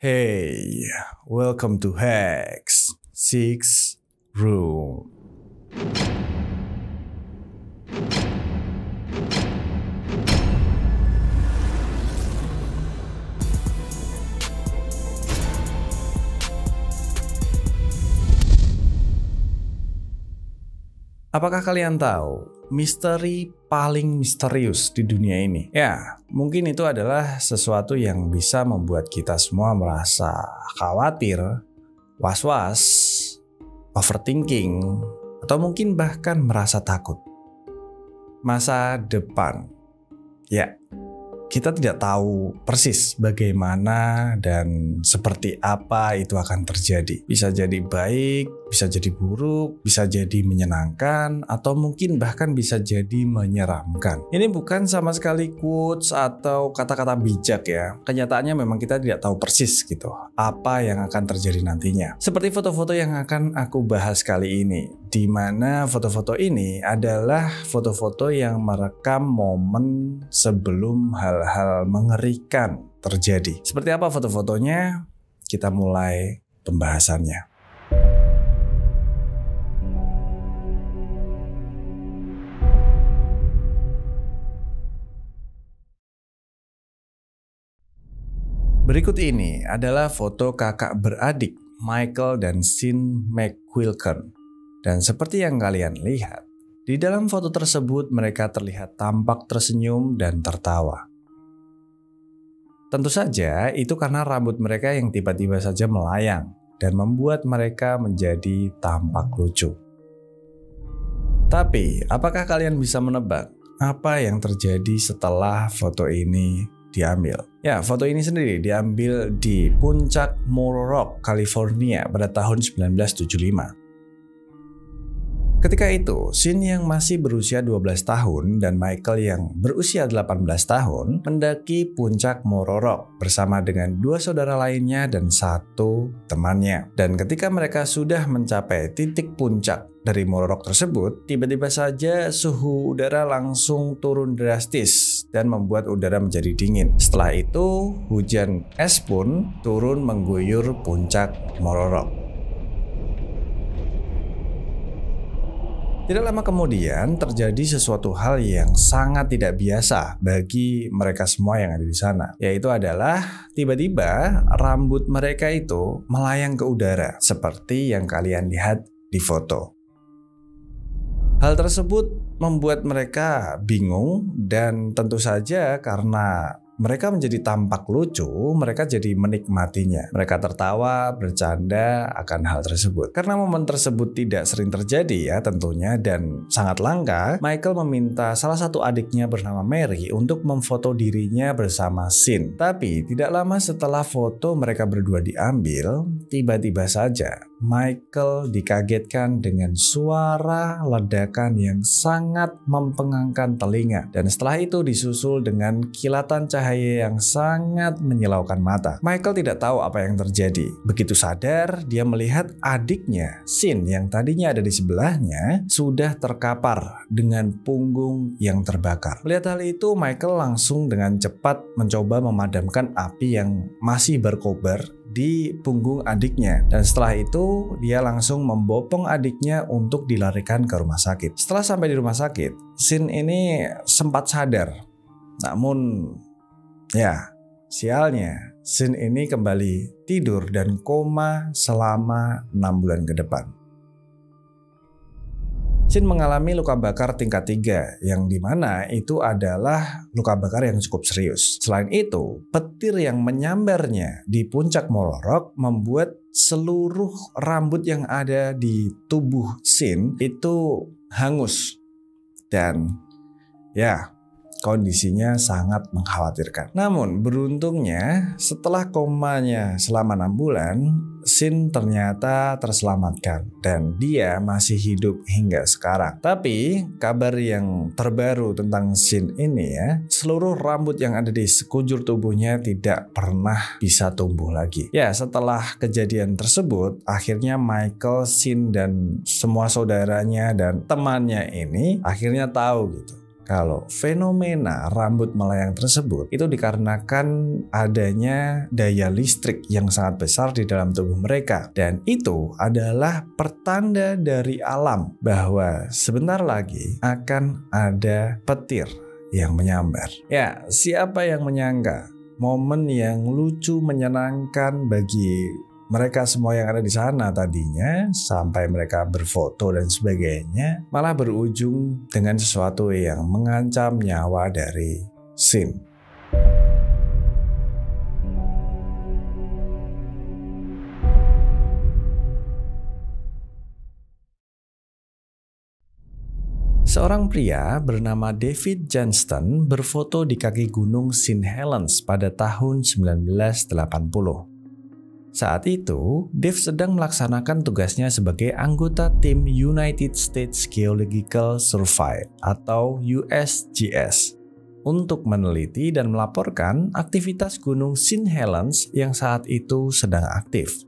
Hey, welcome to Hex Six Room. Apakah kalian tahu misteri paling misterius di dunia ini? Ya, mungkin itu adalah sesuatu yang bisa membuat kita semua merasa khawatir, was-was, overthinking, atau mungkin bahkan merasa takut. Masa depan. Ya, kita tidak tahu persis bagaimana dan seperti apa itu akan terjadi. Bisa jadi baik, bisa jadi buruk, bisa jadi menyenangkan, atau mungkin bahkan bisa jadi menyeramkan. Ini bukan sama sekali quotes atau kata-kata bijak ya. Kenyataannya memang kita tidak tahu persis gitu apa yang akan terjadi nantinya. Seperti foto-foto yang akan aku bahas kali ini, di mana foto-foto ini adalah foto-foto yang merekam momen sebelum hal-hal mengerikan terjadi. Seperti apa foto-fotonya? Kita mulai pembahasannya. Berikut ini adalah foto kakak beradik Michael dan Sean McQuilken. Dan seperti yang kalian lihat, di dalam foto tersebut mereka terlihat tampak tersenyum dan tertawa. Tentu saja itu karena rambut mereka yang tiba-tiba saja melayang dan membuat mereka menjadi tampak lucu. Tapi, apakah kalian bisa menebak apa yang terjadi setelah foto ini diambil? Ya, foto ini sendiri diambil di puncak Morro Rock, California pada tahun 1975. Ketika itu, Sean yang masih berusia 12 tahun dan Michael yang berusia 18 tahun mendaki puncak Morro Rock bersama dengan dua saudara lainnya dan satu temannya. Dan ketika mereka sudah mencapai titik puncak dari Morro Rock tersebut, tiba-tiba saja suhu udara langsung turun drastis dan membuat udara menjadi dingin. Setelah itu, hujan es pun turun mengguyur puncak Morro Rock. Tidak lama kemudian terjadi sesuatu hal yang sangat tidak biasa bagi mereka semua yang ada di sana, yaitu adalah tiba-tiba rambut mereka itu melayang ke udara seperti yang kalian lihat di foto. Hal tersebut membuat mereka bingung dan tentu saja karena mereka menjadi tampak lucu, mereka jadi menikmatinya. Mereka tertawa, bercanda akan hal tersebut. Karena momen tersebut tidak sering terjadi ya tentunya dan sangat langka, Michael meminta salah satu adiknya bernama Mary untuk memfoto dirinya bersama Sean. Tapi tidak lama setelah foto mereka berdua diambil, tiba-tiba saja Michael dikagetkan dengan suara ledakan yang sangat mempengangkan telinga. Dan setelah itu disusul dengan kilatan cahaya yang sangat menyilaukan mata. Michael tidak tahu apa yang terjadi. Begitu sadar, dia melihat adiknya, Sean, yang tadinya ada di sebelahnya, sudah terkapar dengan punggung yang terbakar. Melihat hal itu, Michael langsung dengan cepat mencoba memadamkan api yang masih berkobar di punggung adiknya, dan setelah itu dia langsung membopong adiknya untuk dilarikan ke rumah sakit. Setelah sampai di rumah sakit, Sean ini sempat sadar, namun ya sialnya Sean ini kembali tidur dan koma selama 6 bulan ke depan. Sean mengalami luka bakar tingkat 3 yang dimana itu adalah luka bakar yang cukup serius. Selain itu, petir yang menyambarnya di puncak Morro Rock membuat seluruh rambut yang ada di tubuh Sean itu hangus. Dan ya, kondisinya sangat mengkhawatirkan. Namun beruntungnya setelah komanya selama 6 bulan, Sean ternyata terselamatkan dan dia masih hidup hingga sekarang. Tapi kabar yang terbaru tentang Sean ini ya, seluruh rambut yang ada di sekujur tubuhnya tidak pernah bisa tumbuh lagi. Ya, setelah kejadian tersebut, akhirnya Michael, Sean dan semua saudaranya dan temannya ini akhirnya tahu gitu. kalau fenomena rambut melayang tersebut itu dikarenakan adanya daya listrik yang sangat besar di dalam tubuh mereka. Dan itu adalah pertanda dari alam bahwa sebentar lagi akan ada petir yang menyambar. Ya, siapa yang menyangka momen yang lucu menyenangkan bagi mereka semua yang ada di sana tadinya, sampai mereka berfoto dan sebagainya, malah berujung dengan sesuatu yang mengancam nyawa dari Sin. Seorang pria bernama David Johnston berfoto di kaki gunung St. Helens pada tahun 1980. Saat itu, Dave sedang melaksanakan tugasnya sebagai anggota tim United States Geological Survey atau USGS untuk meneliti dan melaporkan aktivitas gunung St. Helens yang saat itu sedang aktif.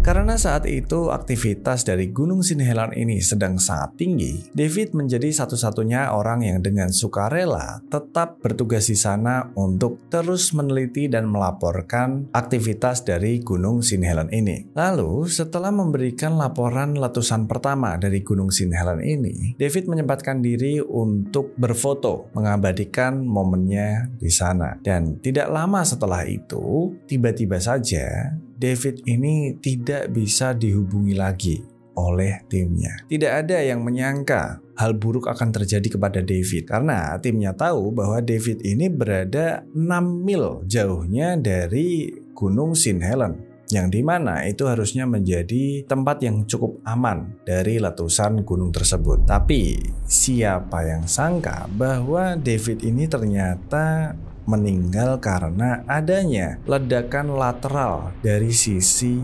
Karena saat itu aktivitas dari Gunung St. Helens ini sedang sangat tinggi, David menjadi satu-satunya orang yang dengan sukarela tetap bertugas di sana untuk terus meneliti dan melaporkan aktivitas dari Gunung St. Helens ini. Lalu, setelah memberikan laporan letusan pertama dari Gunung St. Helens ini, David menyempatkan diri untuk berfoto, mengabadikan momennya di sana. Dan tidak lama setelah itu, tiba-tiba saja David ini tidak bisa dihubungi lagi oleh timnya. Tidak ada yang menyangka hal buruk akan terjadi kepada David karena timnya tahu bahwa David ini berada 6 mil jauhnya dari Gunung St. Helens, yang dimana itu harusnya menjadi tempat yang cukup aman dari letusan gunung tersebut. Tapi siapa yang sangka bahwa David ini ternyata meninggal karena adanya ledakan lateral dari sisi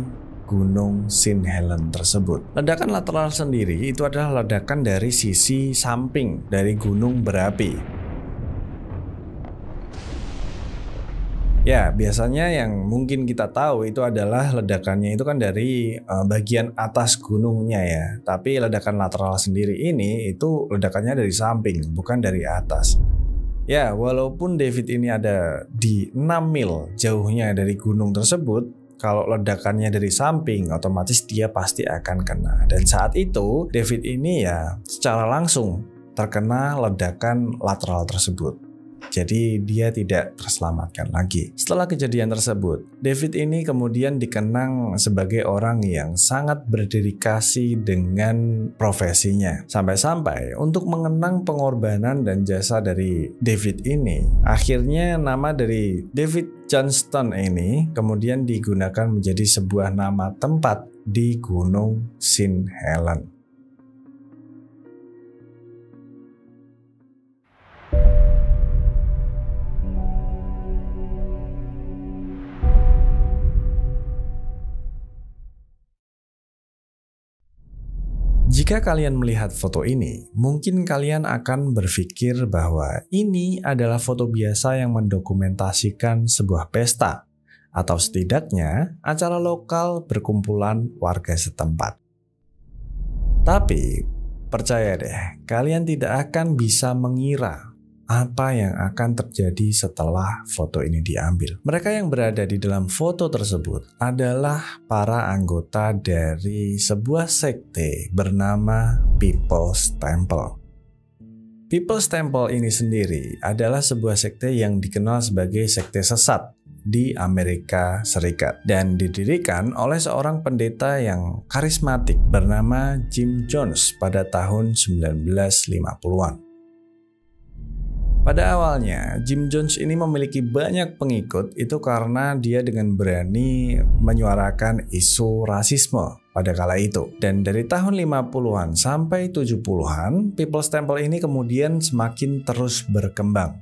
Gunung St. Helens tersebut. Ledakan lateral sendiri itu adalah ledakan dari sisi samping dari gunung berapi. Ya, biasanya yang mungkin kita tahu itu adalah ledakannya itu kan dari bagian atas gunungnya ya. Tapi ledakan lateral sendiri ini itu ledakannya dari samping, bukan dari atas. Ya, walaupun David ini ada di 6 mil jauhnya dari gunung tersebut, kalau ledakannya dari samping, otomatis dia pasti akan kena. Dan saat itu, David ini ya secara langsung terkena ledakan lateral tersebut. Jadi dia tidak terselamatkan lagi. Setelah kejadian tersebut, David ini kemudian dikenang sebagai orang yang sangat berdedikasi dengan profesinya. Sampai-sampai untuk mengenang pengorbanan dan jasa dari David ini, akhirnya nama dari David Johnston ini kemudian digunakan menjadi sebuah nama tempat di Gunung St. Helens. Jika kalian melihat foto ini, mungkin kalian akan berpikir bahwa ini adalah foto biasa yang mendokumentasikan sebuah pesta, atau setidaknya acara lokal berkumpulan warga setempat. Tapi, percaya deh, kalian tidak akan bisa mengira apa yang akan terjadi setelah foto ini diambil. Mereka yang berada di dalam foto tersebut adalah para anggota dari sebuah sekte bernama People's Temple. People's Temple ini sendiri adalah sebuah sekte yang dikenal sebagai sekte sesat di Amerika Serikat dan didirikan oleh seorang pendeta yang karismatik bernama Jim Jones pada tahun 1950-an. Pada awalnya, Jim Jones ini memiliki banyak pengikut itu karena dia dengan berani menyuarakan isu rasisme pada kala itu. Dan dari tahun 50-an sampai 70-an, People's Temple ini kemudian semakin terus berkembang.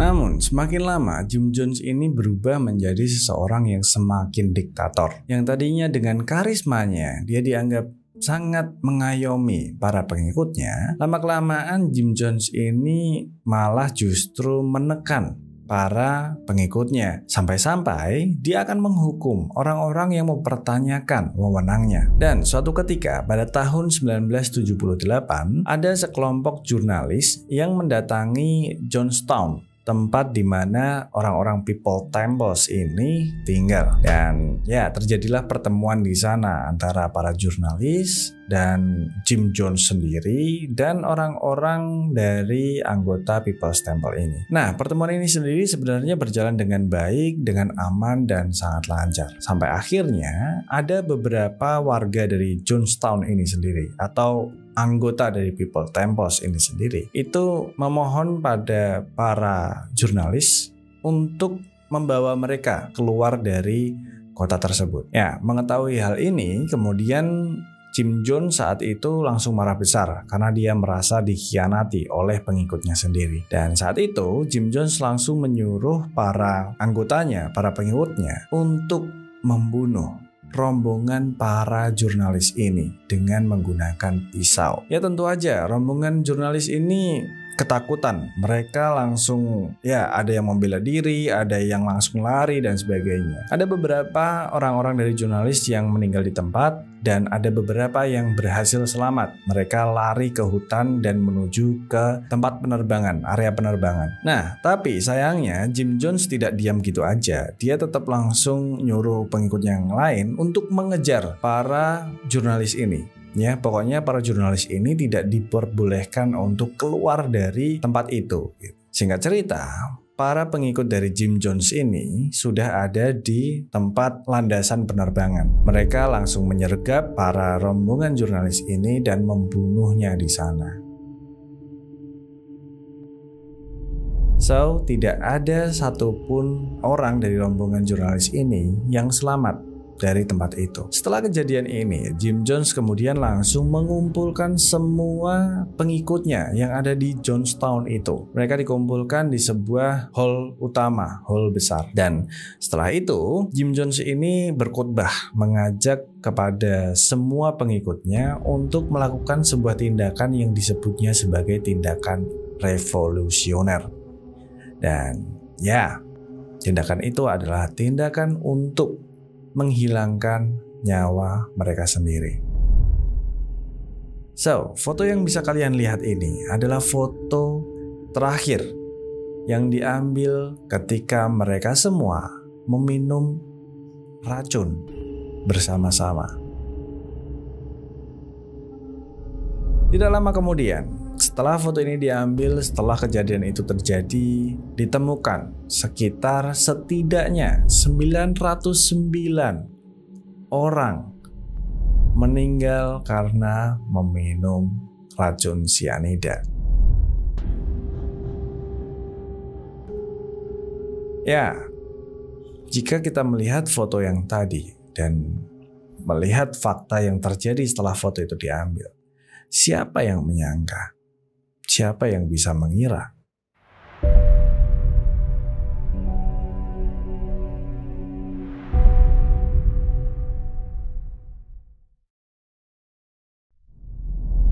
Namun, semakin lama Jim Jones ini berubah menjadi seseorang yang semakin diktator. Yang tadinya dengan karismanya, dia dianggap sangat mengayomi para pengikutnya. Lama-kelamaan Jim Jones ini malah justru menekan para pengikutnya. Sampai-sampai dia akan menghukum orang-orang yang mempertanyakan wewenangnya. Dan suatu ketika pada tahun 1978 ada sekelompok jurnalis yang mendatangi Johnstown, tempat di mana orang-orang People Temples ini tinggal. Dan ya, terjadilah pertemuan di sana antara para jurnalis dan Jim Jones sendiri dan orang-orang dari anggota People's Temple ini. Nah, pertemuan ini sendiri sebenarnya berjalan dengan baik, dengan aman dan sangat lancar. Sampai akhirnya ada beberapa warga dari Johnstown ini sendiri atau anggota dari People Temples ini sendiri itu memohon pada para jurnalis untuk membawa mereka keluar dari kota tersebut. Ya, mengetahui hal ini kemudian Jim Jones saat itu langsung marah besar karena dia merasa dikhianati oleh pengikutnya sendiri. Dan saat itu Jim Jones langsung menyuruh para anggotanya, para pengikutnya untuk membunuh rombongan para jurnalis ini dengan menggunakan pisau. Ya tentu aja rombongan jurnalis ini ketakutan. Mereka langsung ada yang membela diri, ada yang langsung lari dan sebagainya. Ada beberapa orang-orang dari jurnalis yang meninggal di tempat dan ada beberapa yang berhasil selamat. Mereka lari ke hutan dan menuju ke tempat penerbangan, area penerbangan. Nah, tapi sayangnya Jim Jones tidak diam gitu aja. Dia tetap langsung nyuruh pengikut yang lain untuk mengejar para jurnalis ini. Ya, pokoknya para jurnalis ini tidak diperbolehkan untuk keluar dari tempat itu. Singkat cerita, para pengikut dari Jim Jones ini sudah ada di tempat landasan penerbangan. Mereka langsung menyergap para rombongan jurnalis ini dan membunuhnya di sana. So, tidak ada satupun orang dari rombongan jurnalis ini yang selamat dari tempat itu. Setelah kejadian ini, Jim Jones kemudian langsung mengumpulkan semua pengikutnya yang ada di Johnstown itu. Mereka dikumpulkan di sebuah hall utama, hall besar. Dan setelah itu, Jim Jones ini berkhotbah mengajak kepada semua pengikutnya untuk melakukan sebuah tindakan yang disebutnya sebagai tindakan revolusioner. Dan ya, tindakan itu adalah tindakan untuk menghilangkan nyawa mereka sendiri. So, foto yang bisa kalian lihat ini adalah foto terakhir yang diambil ketika mereka semua meminum racun bersama-sama. Tidak lama kemudian, setelah foto ini diambil, setelah kejadian itu terjadi, ditemukan sekitar setidaknya 909 orang meninggal karena meminum racun sianida. Ya, jika kita melihat foto yang tadi dan melihat fakta yang terjadi setelah foto itu diambil, siapa yang menyangka? Siapa yang bisa mengira?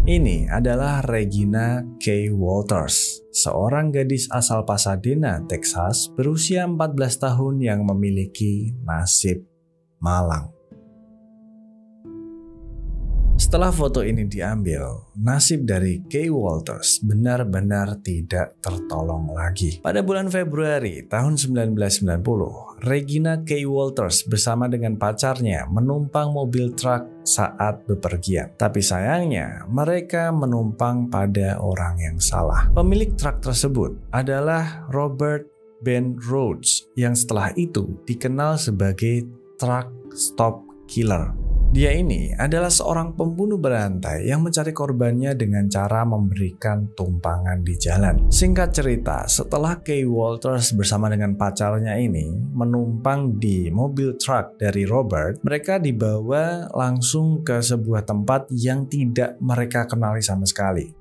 Ini adalah Regina K. Walters, seorang gadis asal Pasadena, Texas, berusia 14 tahun yang memiliki nasib malang. Setelah foto ini diambil, nasib dari K. Walters benar-benar tidak tertolong lagi. Pada bulan Februari tahun 1990, Regina K. Walters bersama dengan pacarnya menumpang mobil truk saat bepergian. Tapi sayangnya, mereka menumpang pada orang yang salah. Pemilik truk tersebut adalah Robert Ben Rhodes, yang setelah itu dikenal sebagai Truck Stop Killer. Dia ini adalah seorang pembunuh berantai yang mencari korbannya dengan cara memberikan tumpangan di jalan. Singkat cerita, setelah K. Walters bersama dengan pacarnya ini menumpang di mobil truk dari Robert, mereka dibawa langsung ke sebuah tempat yang tidak mereka kenali sama sekali.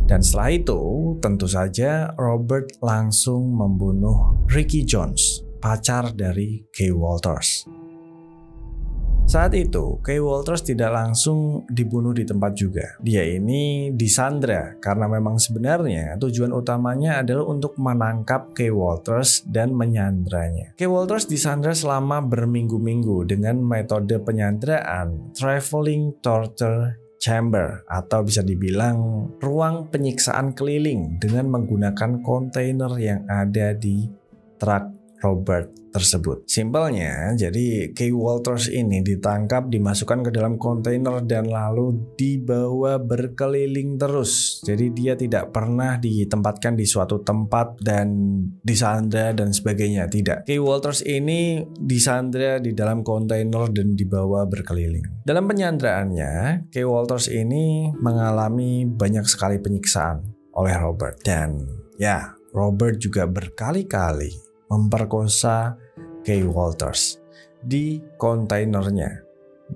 Dan setelah itu, tentu saja Robert langsung membunuh Ricky Jones, pacar dari K. Walters. Saat itu, Kay Walters tidak langsung dibunuh di tempat juga. Dia ini disandra karena memang sebenarnya tujuan utamanya adalah untuk menangkap Kay Walters dan menyandranya. Kay Walters disandra selama berminggu-minggu dengan metode penyanderaan traveling torture chamber, atau bisa dibilang ruang penyiksaan keliling dengan menggunakan kontainer yang ada di truk Robert tersebut. Simpelnya, jadi Kay Walters ini ditangkap, dimasukkan ke dalam kontainer dan lalu dibawa berkeliling terus. Jadi dia tidak pernah ditempatkan di suatu tempat dan disandra dan sebagainya, tidak. Kay Walters ini disandra di dalam kontainer dan dibawa berkeliling. Dalam penyandraannya, Kay Walters ini mengalami banyak sekali penyiksaan oleh Robert. Dan ya, Robert juga berkali-kali memperkosa Kay Walters di kontainernya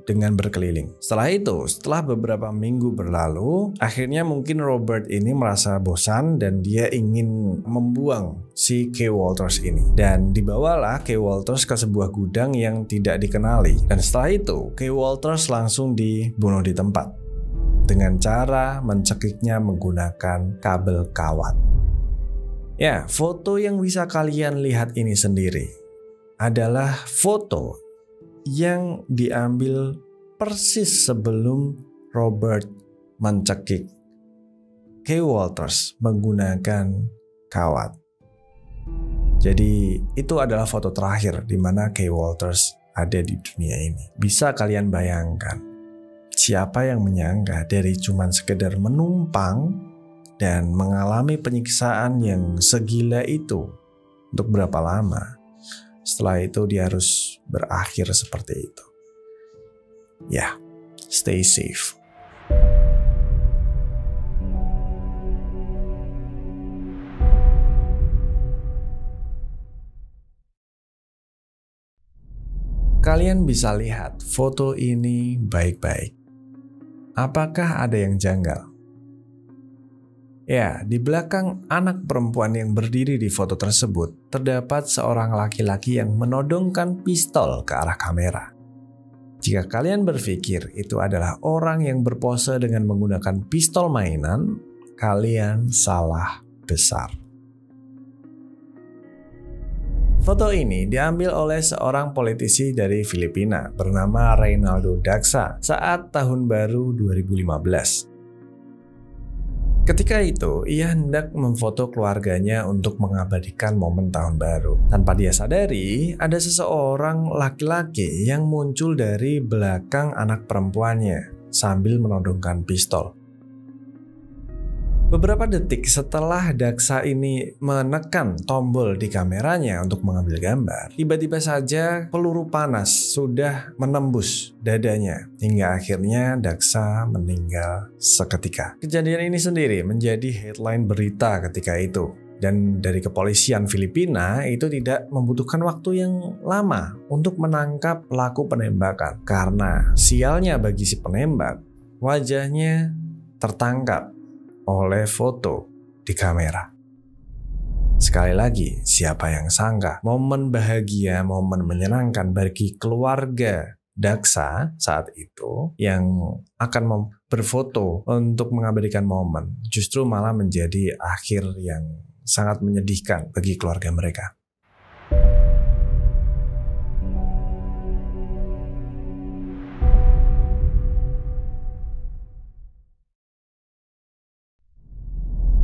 dengan berkeliling. Setelah beberapa minggu berlalu, akhirnya mungkin Robert ini merasa bosan dan dia ingin membuang si Kay Walters ini. Dan dibawalah Kay Walters ke sebuah gudang yang tidak dikenali. Dan setelah itu, Kay Walters langsung dibunuh di tempat dengan cara mencekiknya menggunakan kabel kawat. Ya, foto yang bisa kalian lihat ini sendiri adalah foto yang diambil persis sebelum Robert mencekik Kay Walters menggunakan kawat. Jadi itu adalah foto terakhir di mana Kay Walters ada di dunia ini. Bisa kalian bayangkan, siapa yang menyangka dari cuman sekedar menumpang dan mengalami penyiksaan yang segila itu untuk berapa lama. Setelah itu dia harus berakhir seperti itu. Ya, stay safe. Kalian bisa lihat foto ini baik-baik. Apakah ada yang janggal? Ya, di belakang anak perempuan yang berdiri di foto tersebut, terdapat seorang laki-laki yang menodongkan pistol ke arah kamera. Jika kalian berpikir itu adalah orang yang berpose dengan menggunakan pistol mainan, kalian salah besar. Foto ini diambil oleh seorang politisi dari Filipina bernama Reynaldo Daxa saat tahun baru 2015. Ketika itu, ia hendak memfoto keluarganya untuk mengabadikan momen tahun baru. Tanpa dia sadari, ada seseorang laki-laki yang muncul dari belakang anak perempuannya sambil menodongkan pistol. Beberapa detik setelah Daxa ini menekan tombol di kameranya untuk mengambil gambar, tiba-tiba saja peluru panas sudah menembus dadanya hingga akhirnya Daxa meninggal seketika. Kejadian ini sendiri menjadi headline berita ketika itu. Dan dari kepolisian Filipina itu tidak membutuhkan waktu yang lama untuk menangkap pelaku penembakan. Karena sialnya bagi si penembak, wajahnya tertangkap oleh foto di kamera. Sekali lagi, siapa yang sangka momen bahagia, momen menyenangkan bagi keluarga Daxa saat itu yang akan berfoto untuk mengabadikan momen, justru malah menjadi akhir yang sangat menyedihkan bagi keluarga mereka.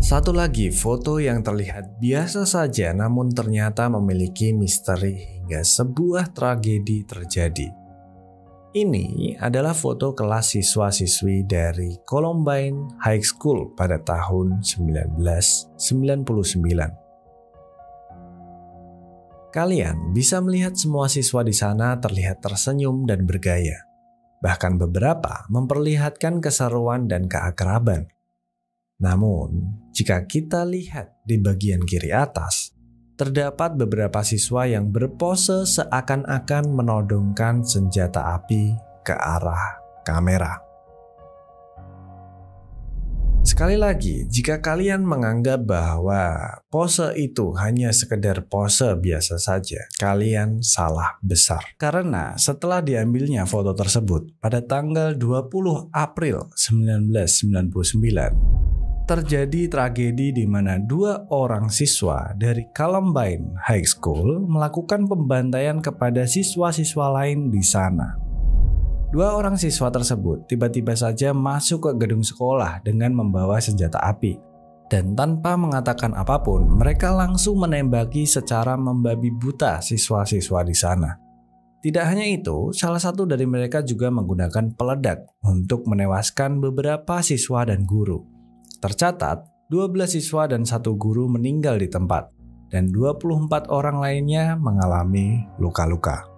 Satu lagi foto yang terlihat biasa saja namun ternyata memiliki misteri hingga sebuah tragedi terjadi. Ini adalah foto kelas siswa-siswi dari Columbine High School pada tahun 1999. Kalian bisa melihat semua siswa di sana terlihat tersenyum dan bergaya. Bahkan beberapa memperlihatkan keseruan dan keakraban. Namun, jika kita lihat di bagian kiri atas, terdapat beberapa siswa yang berpose seakan-akan menodongkan senjata api ke arah kamera. Sekali lagi, jika kalian menganggap bahwa pose itu hanya sekedar pose biasa saja, kalian salah besar. Karena setelah diambilnya foto tersebut pada tanggal 20 April 1999, terjadi tragedi di mana 2 orang siswa dari Columbine High School melakukan pembantaian kepada siswa-siswa lain di sana. 2 orang siswa tersebut tiba-tiba saja masuk ke gedung sekolah dengan membawa senjata api. Dan tanpa mengatakan apapun, mereka langsung menembaki secara membabi buta siswa-siswa di sana. Tidak hanya itu, salah satu dari mereka juga menggunakan peledak untuk menewaskan beberapa siswa dan guru. Tercatat, 12 siswa dan 1 guru meninggal di tempat, dan 24 orang lainnya mengalami luka-luka.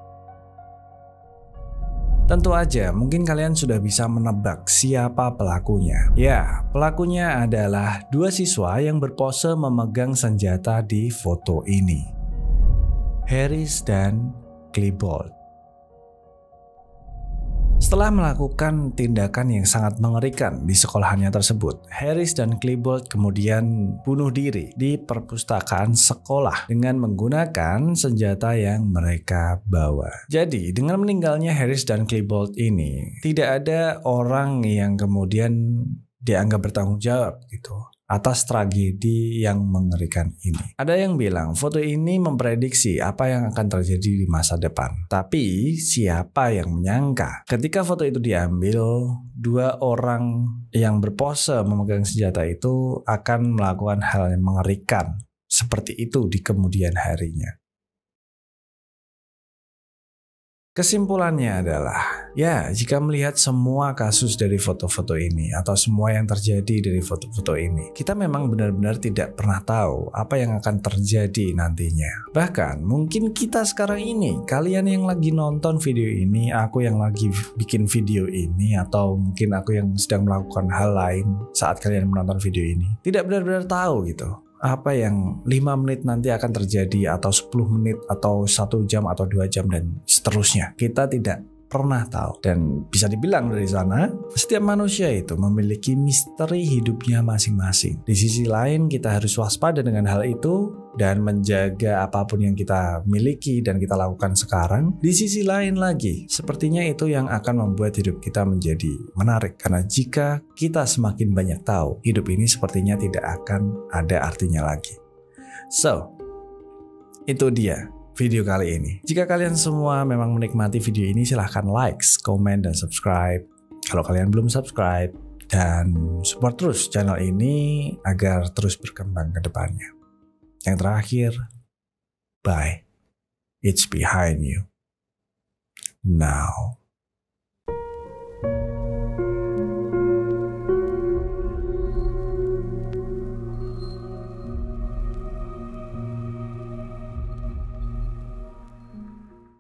Tentu aja, mungkin kalian sudah bisa menebak siapa pelakunya. Ya, pelakunya adalah 2 siswa yang berpose memegang senjata di foto ini. Harris dan Klebold. Setelah melakukan tindakan yang sangat mengerikan di sekolahannya tersebut, Harris dan Klebold kemudian bunuh diri di perpustakaan sekolah dengan menggunakan senjata yang mereka bawa. Jadi, dengan meninggalnya Harris dan Klebold ini, tidak ada orang yang kemudian dianggap bertanggung jawab gitu atas tragedi yang mengerikan ini. Ada yang bilang foto ini memprediksi apa yang akan terjadi di masa depan. Tapi siapa yang menyangka ketika foto itu diambil, 2 orang yang berpose memegang senjata itu akan melakukan hal yang mengerikan seperti itu di kemudian harinya. Kesimpulannya adalah, ya, jika melihat semua kasus dari foto-foto ini atau semua yang terjadi dari foto-foto ini, kita memang benar-benar tidak pernah tahu apa yang akan terjadi nantinya. Bahkan mungkin kita sekarang ini, kalian yang lagi nonton video ini, aku yang lagi bikin video ini, atau mungkin aku yang sedang melakukan hal lain saat kalian menonton video ini, tidak benar-benar tahu gitu apa yang 5 menit nanti akan terjadi, atau 10 menit, atau 1 jam, atau 2 jam, dan seterusnya. Kita tidak pernah tahu. Dan bisa dibilang dari sana, setiap manusia itu memiliki misteri hidupnya masing-masing. Di sisi lain, kita harus waspada dengan hal itu dan menjaga apapun yang kita miliki dan kita lakukan sekarang. Di sisi lain lagi, sepertinya itu yang akan membuat hidup kita menjadi menarik. Karena jika kita semakin banyak tahu, hidup ini sepertinya tidak akan ada artinya lagi. So, itu dia video kali ini. Jika kalian semua memang menikmati video ini, silahkan like, komen, dan subscribe kalau kalian belum subscribe, dan support terus channel ini agar terus berkembang ke depannya. Yang terakhir, bye. It's behind you now.